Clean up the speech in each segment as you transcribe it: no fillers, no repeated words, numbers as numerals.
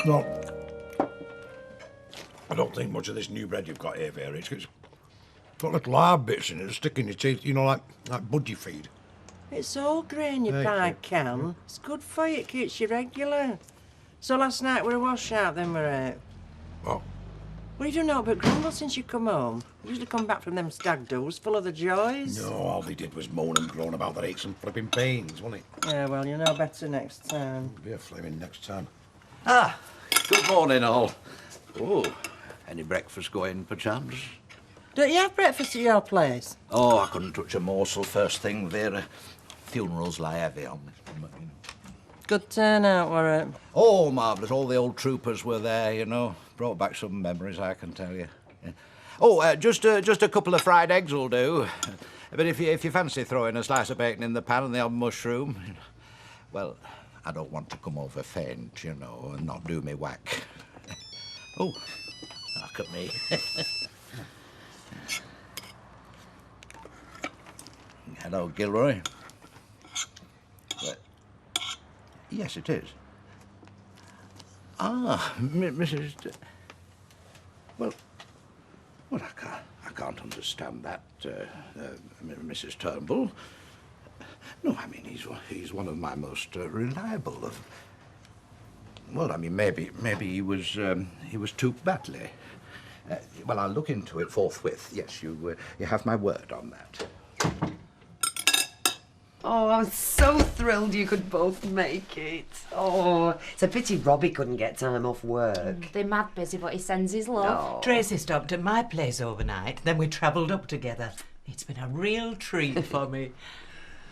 No. I don't think much of this new bread you've got here, Vera. It's got little hard bits in it that stick in your teeth, you know, like budgie feed. It's all grain, you pie can. It's good for you, it keeps you regular. So last night we're a washout, then we're out. What? Well, you don't know but grumble since you come home. You usually come back from them stag do's full of the joys. No, all they did was moan and groan about their aches and flipping pains, wasn't it? Yeah, well, you know better next time. Be a flaming next time. Ah, good morning, all. Oh, any breakfast going, perchance? Don't you have breakfast at your place? Oh, I couldn't touch a morsel first thing, Vera. Funerals lie heavy on me. Good turnout, were it? Oh, marvellous. All the old troopers were there, you know. Brought back some memories, I can tell you. Yeah. Oh, just a couple of fried eggs will do. But if you fancy throwing a slice of bacon in the pan and the odd mushroom, well, I don't want to come over faint, you know, and not do me whack. Oh, look at me. Hello, Gilroy. Well, yes, it is. Ah, Mrs. Well, I can't understand that, Mrs. Turnbull. No, I mean he's one of my most reliable of. Well, I mean maybe he was too badly. Well, I'll look into it forthwith. Yes, you have my word on that. Oh, I'm so thrilled you could both make it. Oh, it's a pity Robbie couldn't get time off work. They're mad busy, but he sends his love. Oh. Tracy stopped at my place overnight, then we travelled up together. It's been a real treat for me.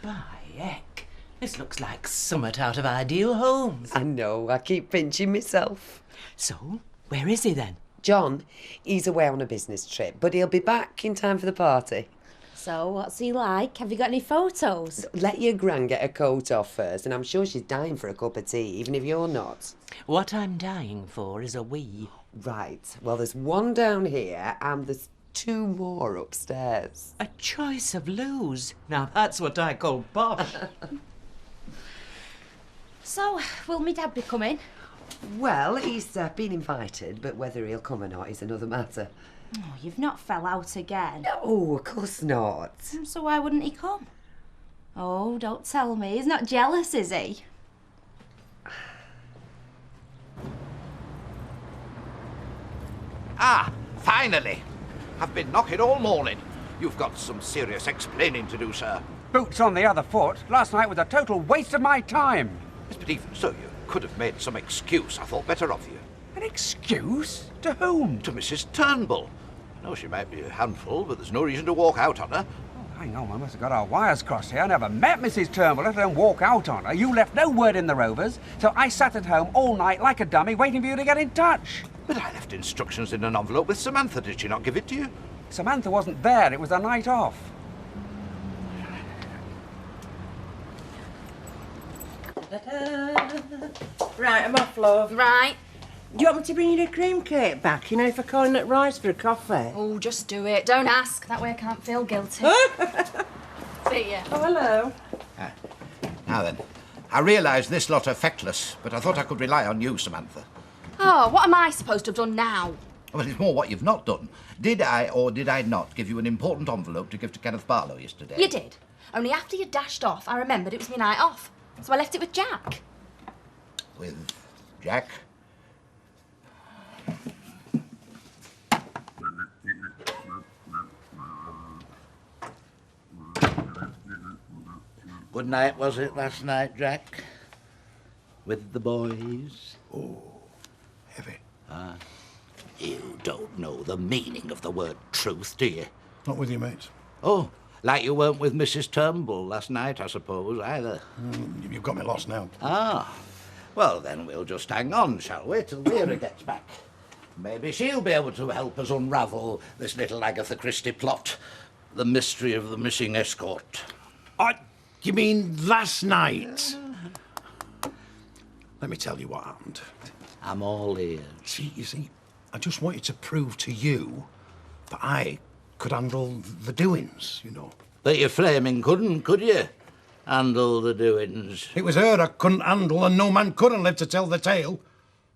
By heck, this looks like summit out of Ideal Homes. I know, I keep pinching myself. So, where is he then? John, he's away on a business trip, but he'll be back in time for the party. So, what's he like? Have you got any photos? Let your gran get her coat off first, and I'm sure she's dying for a cup of tea, even if you're not. What I'm dying for is a wee. Right, well, there's one down here, and there's 2 more upstairs. A choice of loos. Now, that's what I call posh. So, will me dad be coming? Well, he's been invited, but whether he'll come or not is another matter. Oh, you've not fell out again. No, of course not. So why wouldn't he come? Oh, don't tell me. He's not jealous, is he? Ah, finally! I've been knocking all morning. You've got some serious explaining to do, sir. Boots on the other foot. Last night was a total waste of my time. Yes, but even so, you could have made some excuse. I thought better of you. An excuse? To whom? To Mrs. Turnbull. I know she might be a handful, but there's no reason to walk out on her. Oh, hang on, I must have got our wires crossed here. I never met Mrs. Turnbull, let alone walk out on her. You left no word in the Rovers, so I sat at home all night like a dummy waiting for you to get in touch. But I left instructions in an envelope with Samantha. Did she not give it to you? Samantha wasn't there. It was the night off. Right, I'm off, love. Right. Do you want me to bring you the cream cake back? You know, if I call in at Rice for a coffee. Oh, just do it. Don't ask. That way I can't feel guilty. See ya. Oh, hello. Now then, I realise this lot are feckless, but I thought I could rely on you, Samantha. Oh, what am I supposed to have done now? Well, it's more what you've not done. Did I or did I not give you an important envelope to give to Kenneth Barlow yesterday? You did. Only after you dashed off, I remembered it was my night off. So I left it with Jack. With Jack? Good night, was it, last night, Jack? With the boys? Oh, heavy. You don't know the meaning of the word truth, do you? Not with you, mates. Oh, like you weren't with Mrs. Turnbull last night, I suppose, either. You've got me lost now. Ah, well, then we'll just hang on, shall we, till Vera gets back. Maybe she'll be able to help us unravel this little Agatha Christie plot, the mystery of the missing escort. You mean last night? Let me tell you what happened. I'm all ears. You see, I just wanted to prove to you that I could handle the doings, you know. But you flaming couldn't, could you? Handle the doings. It was her I couldn't handle, and no man couldn't live to tell the tale.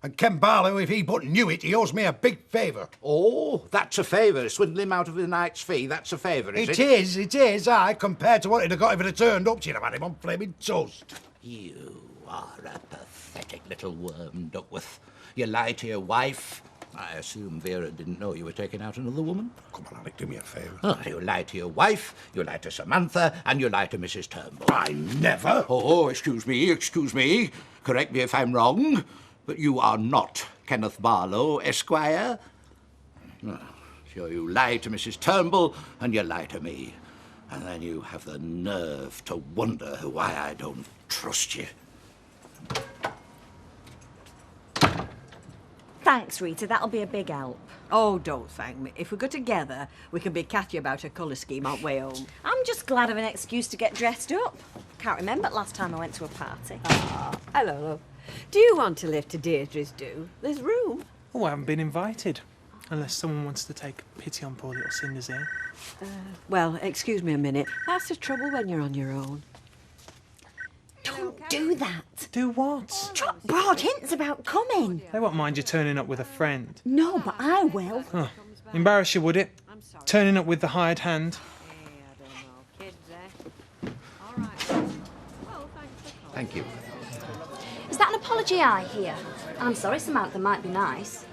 And Ken Barlow, if he but knew it, he owes me a big favour. Oh, that's a favour. Swindle him out of the night's fee. That's a favour, is it? It is, aye, compared to what he'd have got if he'd have turned up. She'd have had him on flaming toast. You are a pathetic little worm, Duckworth. You lie to your wife. I assume Vera didn't know you were taking out another woman. Come on, Alec, do me a favour. Oh, you lie to your wife, you lie to Samantha, and you lie to Mrs. Turnbull. I never. Oh, excuse me. Correct me if I'm wrong, but you are not Kenneth Barlow, Esquire. No. So you lie to Mrs. Turnbull, and you lie to me. And then you have the nerve to wonder why I don't trust you. Thanks, Rita. That'll be a big help. Oh, don't thank me. If we go together, we can be catty about a colour scheme on way home. I'm just glad of an excuse to get dressed up. Can't remember the last time I went to a party. Hello, love. Do you want to live to Deirdre's do? There's room. Oh, I haven't been invited. Unless someone wants to take pity on poor little Cinder's here. Well, excuse me a minute. That's the trouble when you're on your own. Don't do that. Do what? Drop broad hints about coming. They won't mind you turning up with a friend. No, but I will. Oh, embarrass you, would it? Turning up with the hired hand. Thank you. Is that an apology I hear? I'm sorry, Samantha might be nice.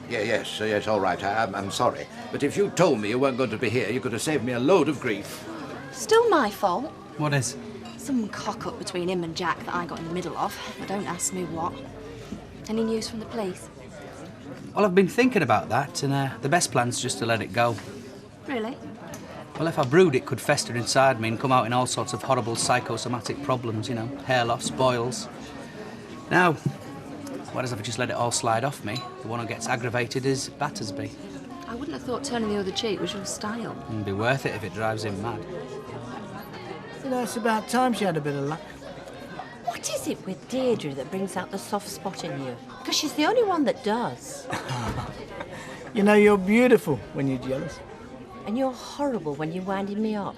Yes, all right. I'm sorry. But if you told me you weren't going to be here, you could have saved me a load of grief. Still my fault. What is? Some cock-up between him and Jack that I got in the middle of. But don't ask me what. Any news from the police? Well, I've been thinking about that, and the best plan's just to let it go. Really? Well, if I brewed, it could fester inside me and come out in all sorts of horrible psychosomatic problems, you know, hair loss, boils. Now, whereas if I just let it all slide off me, the one who gets aggravated is Battersby. I wouldn't have thought turning the other cheek was your style. It'd be worth it if it drives him mad. You know, it's about time she had a bit of luck. What is it with Deirdre that brings out the soft spot in you? Because she's the only one that does. You know, you're beautiful when you're jealous. And you're horrible when you're winding me up.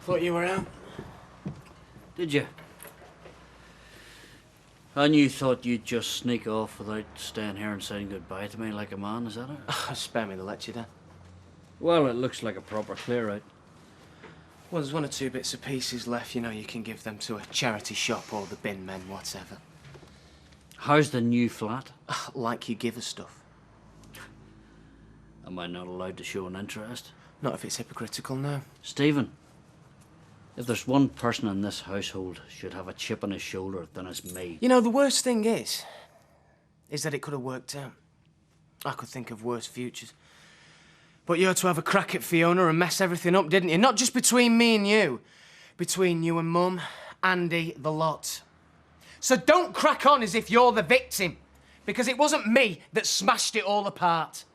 Thought you were out. Did you? And you thought you'd just sneak off without staying here and saying goodbye to me like a man, is that it? Spare me the lecture, Dan. Well, it looks like a proper clear-out. Well, there's one or two bits of pieces left, you know, you can give them to a charity shop or the bin men, whatever. How's the new flat? Like you give us stuff. Am I not allowed to show an interest? Not if it's hypocritical, no. Stephen, if there's one person in this household should have a chip on his shoulder, then it's me. You know, the worst thing is that it could have worked out. I could think of worse futures. But you had to have a crack at Fiona and mess everything up, didn't you? Not just between me and you. Between you and Mum, Andy, the lot. So don't crack on as if you're the victim. Because it wasn't me that smashed it all apart.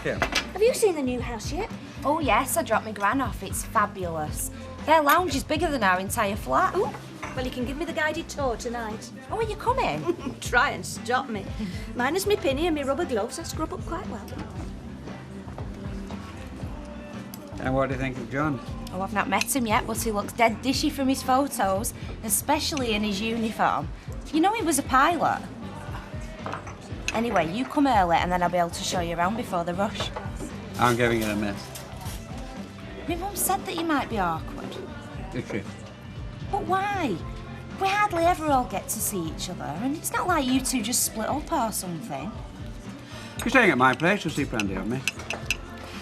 Yeah. Have you seen the new house yet? Oh, yes, I dropped my gran off. It's fabulous. Their lounge is bigger than our entire flat. Oh, well, you can give me the guided tour tonight. Oh, are you coming? Try and stop me. Minus me pinny and me rubber gloves, I scrub up quite well. And what do you think of John? Oh, I've not met him yet, but he looks dead dishy from his photos, especially in his uniform. You know he was a pilot. Anyway, you come early and then I'll be able to show you around before the rush. I'm giving it a miss. My mum said that you might be awkward. Is she? But why? We hardly ever all get to see each other, and it's not like you two just split up or something. You're staying at my place, you'll see plenty of me.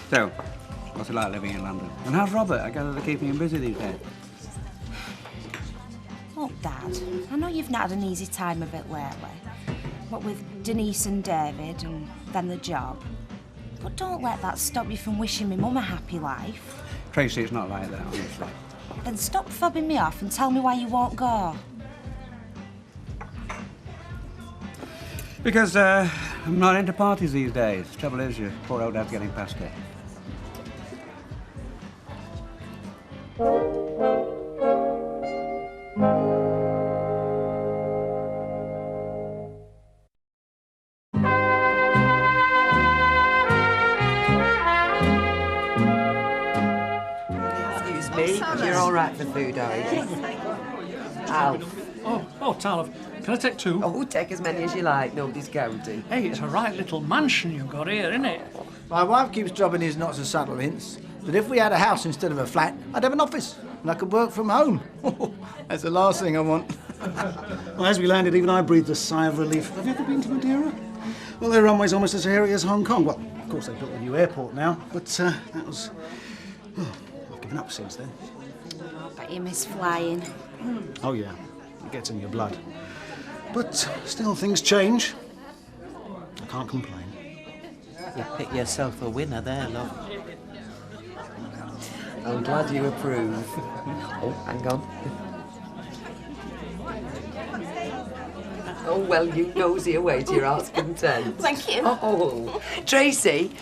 So, what's it like living in London? And how's Robert? I gather they're keeping him busy these days. Look, Dad, I know you've not had an easy time of it lately. What with Denise and David, and then the job. But don't let that stop you from wishing me mum a happy life. Tracy, it's not like that, honestly. Then stop fobbing me off and tell me why you won't go. Because, I'm not into parties these days. Trouble is, your poor old dad's getting past it. food, are you? Alf. Oh, Tal, can I take 2? Oh, take as many as you like. Nobody's counting. Hey, it's a right little mansion you've got here, isn't it? My wife keeps dropping these not so subtle hints that if we had a house instead of a flat, I'd have an office and I could work from home. That's the last thing I want. Well, as we landed, even I breathed a sigh of relief. Have you ever been to Madeira? Well, their runway's almost as hairy as Hong Kong. Well, of course, they've built a new airport now, but that was... Oh, I've given up since then. I bet you miss flying. Oh, yeah. It gets in your blood. But still, things change. I can't complain. You pick yourself a winner there, love. I'm glad you approve. Oh, hang on. Oh, well, you nosy away to your heart's content. Thank you. Oh, Tracy,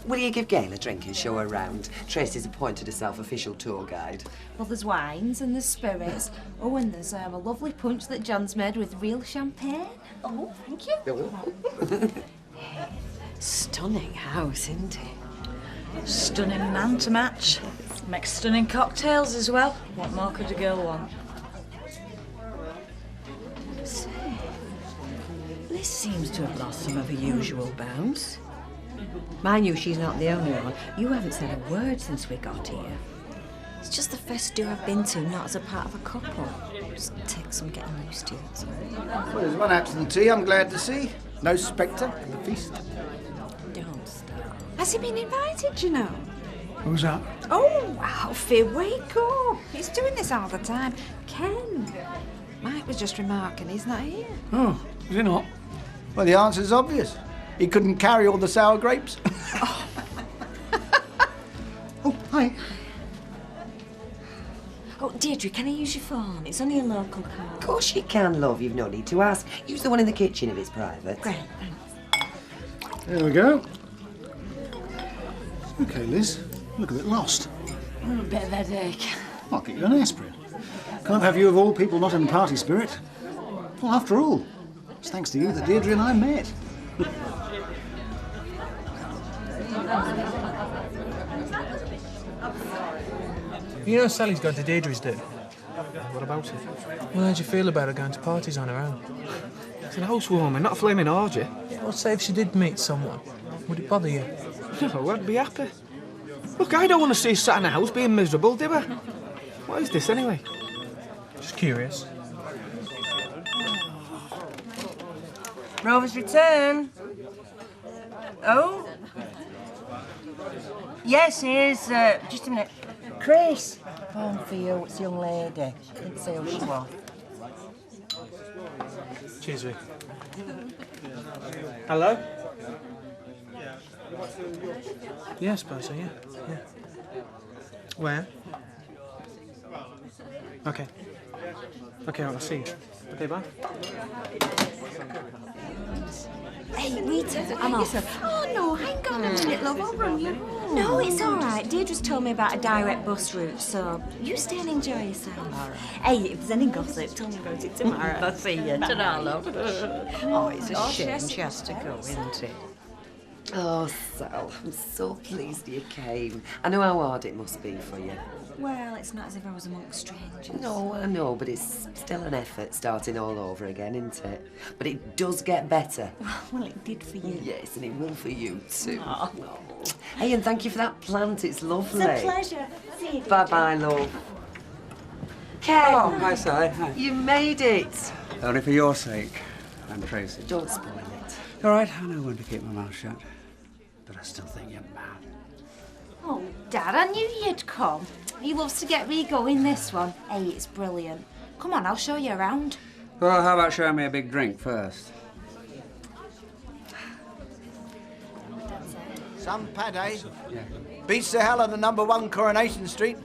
will you give Gail a drink and show her round? Tracy's appointed herself official tour guide. Well, there's wines and there's spirits. Oh, and there's a lovely punch that John's made with real champagne. Oh, thank you. Stunning house, isn't it? Stunning man to match. Makes stunning cocktails as well. What more could a girl want? Say, Liz seems to have lost some of her usual bounce. Mind you, she's not the only one. You haven't said a word since we got here. It's just the first do I've been to, not as a part of a couple. Just takes some getting used to. Well, there's one absentee I'm glad to see. No spectre at the feast. Don't stop. Has he been invited, you know? Who's that? Oh, Alfie, wake up. He's doing this all the time. Ken. Mike was just remarking he's not here. Oh, is he not? Well, the answer's obvious. He couldn't carry all the sour grapes. Oh, hi. Oh, Deirdre, can I use your phone? It's only a local call. Of course you can, love. You've no need to ask. Use the one in the kitchen if it's private. Great, There we go. OK, Liz. Look a bit lost. A bit of headache. I'll get you an aspirin. Can't have you of all people not in the party spirit. Well, after all, it's thanks to you that Deirdre and I met. You know Sally's going to Deirdre's, do? What about it? Well, how'd you feel about her going to parties on her own? It's an housewarming, not a flaming orgy. Yeah, well, say if she did meet someone, would it bother you? No, I'd be happy. Look, I don't want to see you sat in a house being miserable, do I? What is this, anyway? Just curious. Rover's return. Oh? Yes, he is. Just a minute. Chris. Phone for you. It's a young lady. Didn't say who she was. Cheers, Vic. Hello? Yeah, I suppose so, yeah. Where? Okay. Okay, I'll see you. Okay, bye. Hey, Rita, I'm off. Oh, no, hang on a minute, love. I'll run you home. No, it's all right. Deirdre's told me about a direct bus route, so you stay and enjoy yourself. All right. Hey, if there's any gossip, tell me about it tomorrow. I'll see you. Ta-ra, love. Oh, it's a shame yes. she has to go, isn't it? Oh, Sal, I'm so pleased you came. I know how hard it must be for you. Well, it's not as if I was amongst strangers. No, I know, but it's still an effort starting all over again, isn't it? But it does get better. Well, it did for you. Yes, and it will for you too. Oh. Hey, and thank you for that plant. It's lovely. It's a pleasure. See you. Bye-bye, love. Ken! Oh, hi, Sally. Hi. You made it. Only for your sake. I'm Tracy. Don't spoil it. All right, I know when to keep my mouth shut. But I still think you're mad. Oh, Dad, I knew you'd come. He loves to get me going, this one. Hey, it's brilliant. Come on, I'll show you around. Well, how about showing me a big drink first? Some pad, eh? Yeah. Beats the hell out of #1 Coronation Street.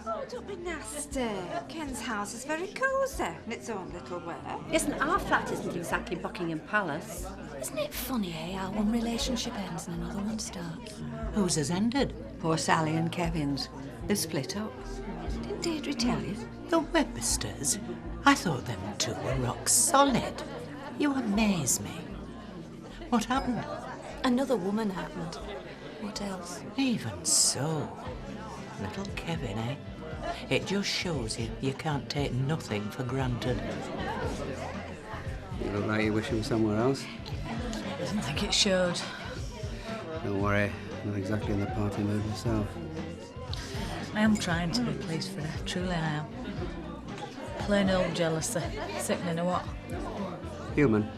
Oh, don't be nasty. Ken's house is very cosy in its own little way. Listen, our flat isn't exactly Buckingham Palace. Isn't it funny, how one relationship ends and another one starts? Whose has ended? Poor Sally and Kevin's. They've split up. Didn't Deirdre tell you? The Websters? I thought them two were rock solid. You amaze me. What happened? Another woman happened. What else? Even so. Little Kevin, eh? It just shows you can't take nothing for granted. You look like you wish you were somewhere else. I didn't think it showed. Don't worry, I'm not exactly in the party mood myself. I am trying to be pleased for her, truly I am. Plain old jealousy, sickening or what? Human.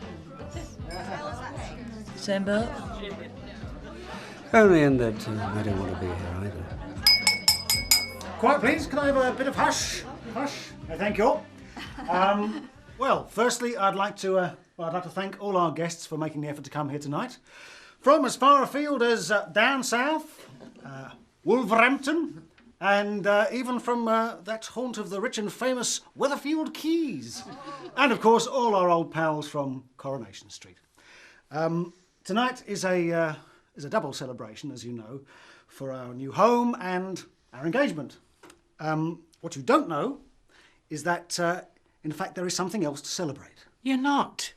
Same boat? Only in that I don't want to be here either. Quiet, please. Can I have a bit of hush? Hush. Thank you. Well, firstly, I'd like to thank all our guests for making the effort to come here tonight. From as far afield as down south, Wolverhampton, and even from that haunt of the rich and famous Weatherfield Keys. And, of course, all our old pals from Coronation Street. Tonight is a double celebration, as you know, for our new home and our engagement. What you don't know is that, in fact, there is something else to celebrate. You're not.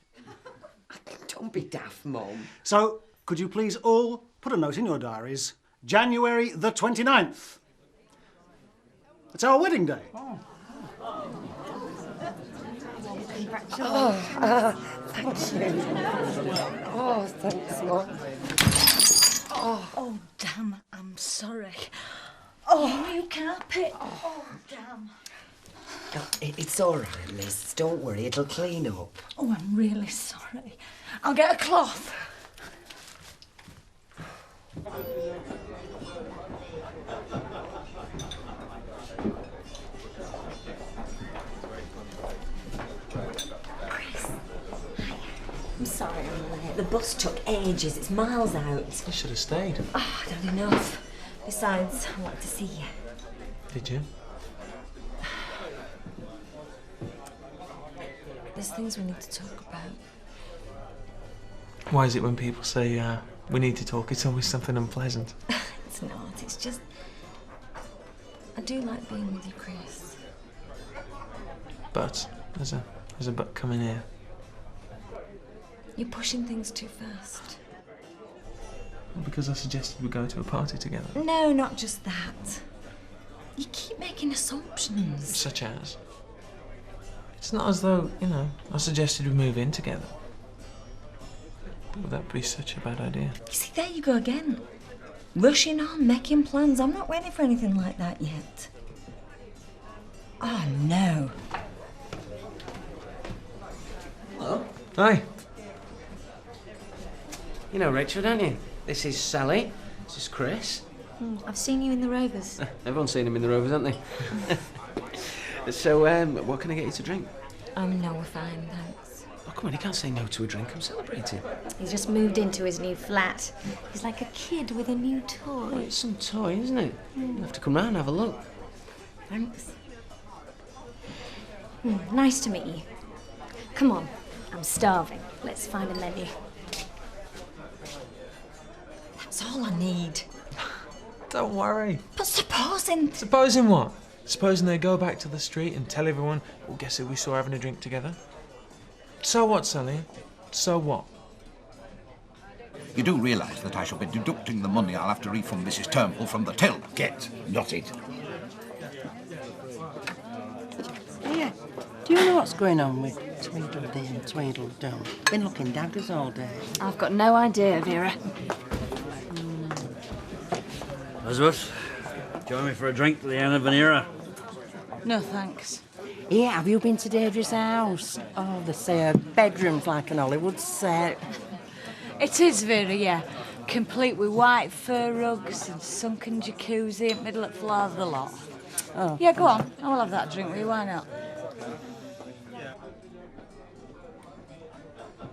Don't be daft, Mum. So, could you please all put a note in your diaries, January the 29th. It's our wedding day. Congratulations. Thank you. Oh, thanks, Mum. Oh, damn, I'm sorry. Oh, new carpet. Oh, damn. Oh, it's all right, Liz. Don't worry, it'll clean up. Oh, I'm really sorry. I'll get a cloth. I'm sorry I'm late. The bus took ages. It's miles out. You should have stayed. Oh, I don't enough. Besides, I wanted to see you. Did you? There's things we need to talk about. Why is it when people say we need to talk, it's always something unpleasant? It's not. It's just... I do like being with you, Chris. But there's a but coming here. You're pushing things too fast. Because I suggested we go to a party together. No, not just that. You keep making assumptions. Such as? It's not as though, I suggested we move in together. But would that be such a bad idea? You see, there you go again. Rushing on, making plans. I'm not ready for anything like that yet. Oh, no. Hello. Hi. You know Rachel, don't you? This is Sally. This is Chris. I've seen you in the Rovers. Everyone's seen him in the Rovers, haven't they? So, what can I get you to drink? No, we're fine, thanks. Oh, come on, you can't say no to a drink. I'm celebrating. He's just moved into his new flat. He's like a kid with a new toy. Well, it's some toy, isn't it? You'll have to come round and have a look. Thanks. Nice to meet you. Come on, I'm starving. Let's find a menu. That's all I need. Don't worry. But supposing... Supposing what? Supposing they go back to the street and tell everyone, well, guess who we saw having a drink together? So what, Sally? So what? You do realise that I shall be deducting the money I'll have to refund Mrs. Turnbull from the till. Get knotted. Here, do you know what's going on with Tweedledee and Tweedledum? Been looking daggers all day. I've got no idea, Vera. Elizabeth, join me for a drink to the end of an era. No, thanks. Yeah, have you been to Deirdre's house? Oh, they say her bedroom's like an Hollywood set. It is, Vera, yeah. Complete with white fur rugs and sunken jacuzzi in the middle of the floor of the lot. Oh. Yeah, go on. I will have that drink with you, why not?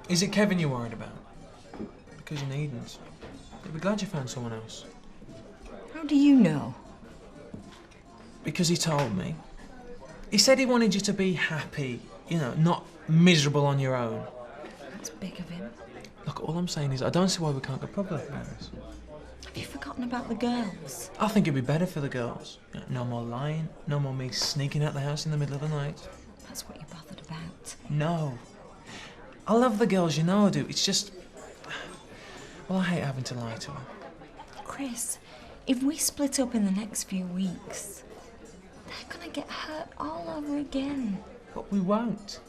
Is it Kevin you're worried about? Because you needn't. You'll be glad you found someone else. How do you know? Because he told me. He said he wanted you to be happy, not miserable on your own. That's big of him. Look, all I'm saying is I don't see why we can't go public about this. Have you forgotten about the girls? I think it'd be better for the girls. No more lying, no more me sneaking out the house in the middle of the night. That's what you're bothered about. No. I love the girls, I do. It's just... Well, I hate having to lie to them. Chris, if we split up in the next few weeks, They're gonna get hurt all over again. But we won't.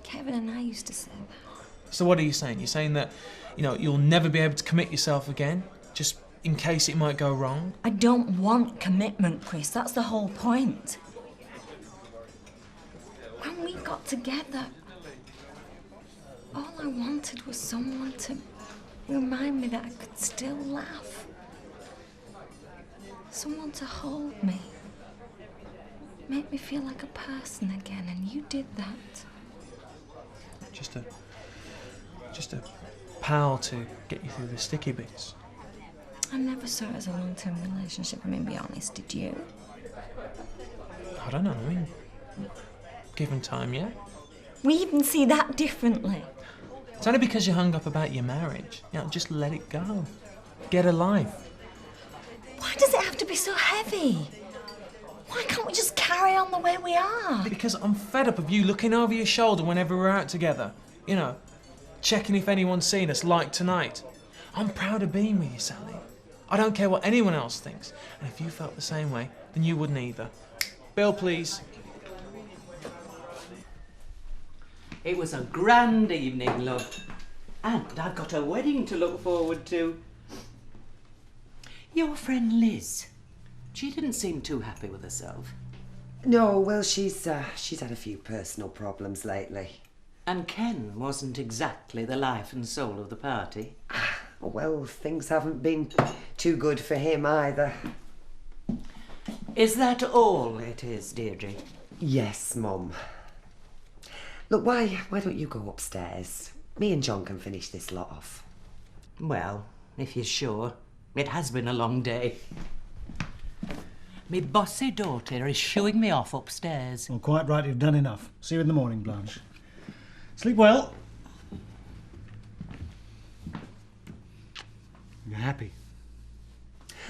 Kevin and I used to say that. So what are you saying? You're saying that, you'll never be able to commit yourself again, just in case it might go wrong? I don't want commitment, Chris. That's the whole point. When we got together, all I wanted was someone to remind me that I could still laugh. Someone to hold me. Make me feel like a person again, and you did that. Just a pal to get you through the sticky bits. I never saw it as a long-term relationship, I mean, be honest, did you? I don't know, given time, yeah? We even see that differently. It's only because you're hung up about your marriage. Just let it go. Get a life. Why does it have to be so heavy? Why can't we just carry on the way we are? Because I'm fed up of you looking over your shoulder whenever we're out together. Checking if anyone's seen us, like tonight. I'm proud of being with you, Sally. I don't care what anyone else thinks. And if you felt the same way, then you wouldn't either. Bill, please. It was a grand evening, love. And I've got a wedding to look forward to. Your friend Liz, she didn't seem too happy with herself. No, well, she's had a few personal problems lately. And Ken wasn't exactly the life and soul of the party. Well, things haven't been too good for him either. Is that all it is, Deirdre? Yes, Mum. Look, why don't you go upstairs? Me and John can finish this lot off. Well, if you're sure. It has been a long day. Me bossy daughter is shooing me off upstairs. Well, quite right, you've done enough. See you in the morning, Blanche. Sleep well. You're happy.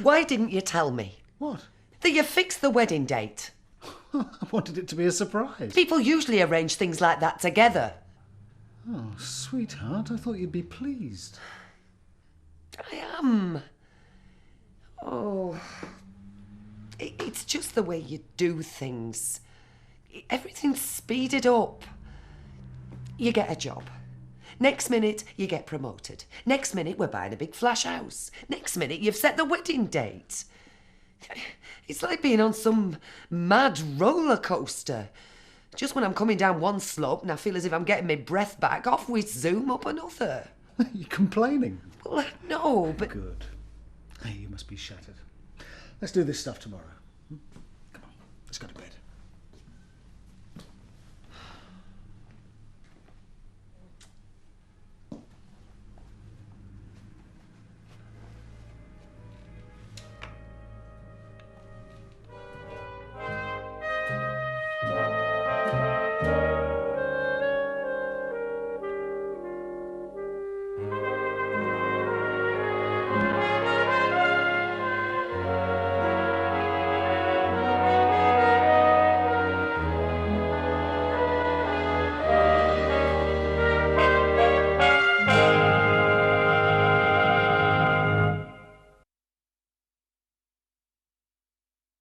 Why didn't you tell me? What? That you fixed the wedding date. I wanted it to be a surprise. People usually arrange things like that together. Oh, sweetheart, I thought you'd be pleased. I am. Oh, it's just the way you do things. Everything's speeded up. You get a job. Next minute, you get promoted. Next minute, we're buying a big flash house. Next minute, you've set the wedding date. It's like being on some mad roller coaster. Just when I'm coming down one slope and I feel as if I'm getting my breath back, off we zoom up another. You're complaining. Well, no, but... Good. Hey, you must be shattered. Let's do this stuff tomorrow. Come on, let's go to bed.